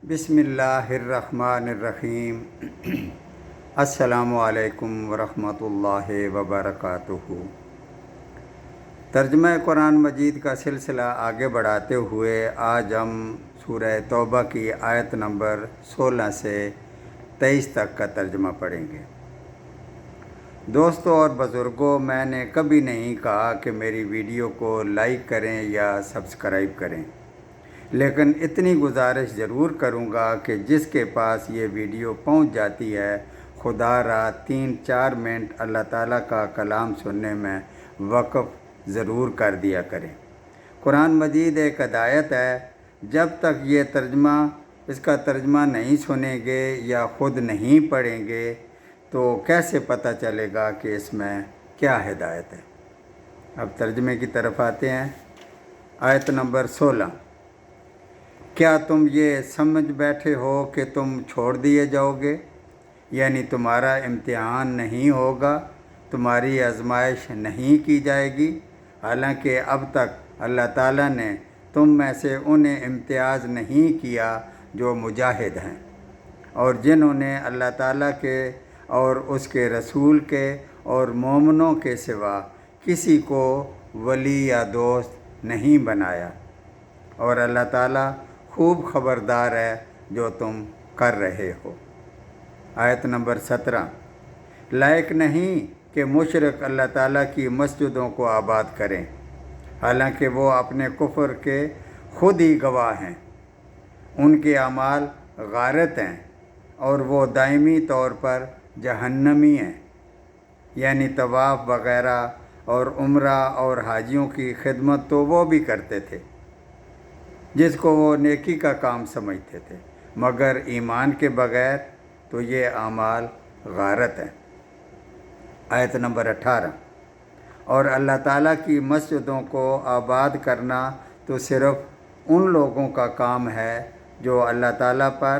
بسم اللہ الرحمن الرحیم۔ السلام علیکم ورحمۃ اللہ وبرکاتہ۔ ترجمہ قرآن مجید کا سلسلہ آگے بڑھاتے ہوئے آج ہم سورہ توبہ کی آیت نمبر 16 سے 23 تک کا ترجمہ پڑھیں گے۔ دوستوں اور بزرگوں، میں نے کبھی نہیں کہا کہ میری ویڈیو کو لائک کریں یا سبسکرائب کریں، لیکن اتنی گزارش ضرور کروں گا کہ جس کے پاس یہ ویڈیو پہنچ جاتی ہے، خدا را 3-4 منٹ اللہ تعالیٰ کا کلام سننے میں وقف ضرور کر دیا کریں۔ قرآن مجید ایک ہدایت ہے۔ جب تک یہ اس کا ترجمہ نہیں سنیں گے یا خود نہیں پڑھیں گے تو کیسے پتہ چلے گا کہ اس میں کیا ہدایت ہے۔ اب ترجمے کی طرف آتے ہیں۔ آیت نمبر 16۔ کیا تم یہ سمجھ بیٹھے ہو کہ تم چھوڑ دیے جاؤ گے؟ یعنی تمہارا امتحان نہیں ہوگا، تمہاری آزمائش نہیں کی جائے گی، حالانکہ اب تک اللہ تعالیٰ نے تم میں سے انہیں امتیاز نہیں کیا جو مجاہد ہیں، اور جنہوں نے اللہ تعالیٰ کے اور اس کے رسول کے اور مومنوں کے سوا کسی کو ولی یا دوست نہیں بنایا، اور اللہ تعالیٰ خوب خبردار ہے جو تم کر رہے ہو۔ آیت نمبر 17۔ لائق نہیں کہ مشرک اللہ تعالیٰ کی مسجدوں کو آباد کریں، حالانکہ وہ اپنے کفر کے خود ہی گواہ ہیں۔ ان کے اعمال غارت ہیں اور وہ دائمی طور پر جہنمی ہیں۔ یعنی طواف وغیرہ اور عمرہ اور حاجیوں کی خدمت تو وہ بھی کرتے تھے جس کو وہ نیکی کا کام سمجھتے تھے، مگر ایمان کے بغیر تو یہ اعمال غارت ہیں۔ آیت نمبر 18۔ اور اللہ تعالیٰ کی مسجدوں کو آباد کرنا تو صرف ان لوگوں کا کام ہے جو اللہ تعالیٰ پر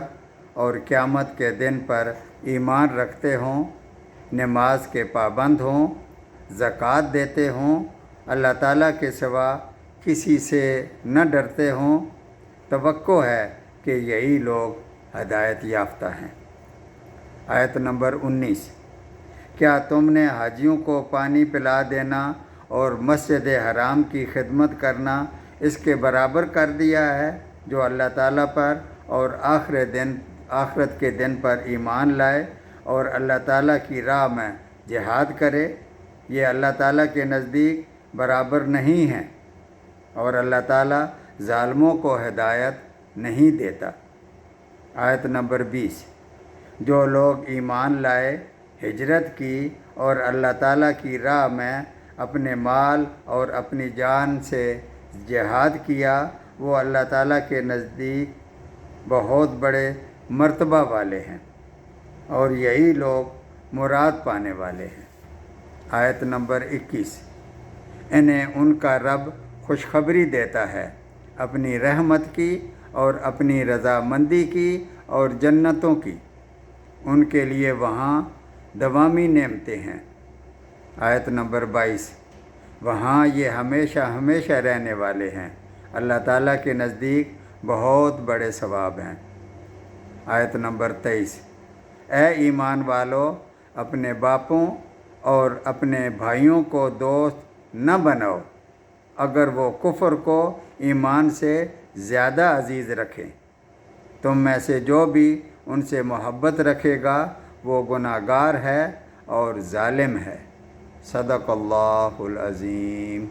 اور قیامت کے دن پر ایمان رکھتے ہوں، نماز کے پابند ہوں، زکوٰۃ دیتے ہوں، اللہ تعالیٰ کے سوا کسی سے نہ ڈرتے ہوں۔ توقع ہے کہ یہی لوگ ہدایت یافتہ ہیں۔ آیت نمبر 19۔ کیا تم نے حاجیوں کو پانی پلا دینا اور مسجد حرام کی خدمت کرنا اس کے برابر کر دیا ہے جو اللہ تعالیٰ پر اور آخرت کے دن پر ایمان لائے اور اللہ تعالیٰ کی راہ میں جہاد کرے؟ یہ اللہ تعالیٰ کے نزدیک برابر نہیں ہیں، اور اللہ تعالیٰ ظالموں کو ہدایت نہیں دیتا۔ آیت نمبر 20۔ جو لوگ ایمان لائے، ہجرت کی اور اللہ تعالیٰ کی راہ میں اپنے مال اور اپنی جان سے جہاد کیا، وہ اللہ تعالیٰ کے نزدیک بہت بڑے مرتبہ والے ہیں، اور یہی لوگ مراد پانے والے ہیں۔ آیت نمبر 21۔ انہیں ان کا رب خوشخبری دیتا ہے اپنی رحمت کی اور اپنی رضامندی کی اور جنتوں کی، ان کے لیے وہاں دوامی نعمتیں ہیں۔ آیت نمبر 22۔ وہاں یہ ہمیشہ ہمیشہ رہنے والے ہیں، اللہ تعالیٰ کے نزدیک بہت بڑے ثواب ہیں۔ آیت نمبر 23۔ اے ایمان والو، اپنے باپوں اور اپنے بھائیوں کو دوست نہ بناؤ اگر وہ کفر کو ایمان سے زیادہ عزیز رکھیں۔ تم میں سے جو بھی ان سے محبت رکھے گا وہ گناہ گار ہے اور ظالم ہے۔ صدق اللہ العظیم۔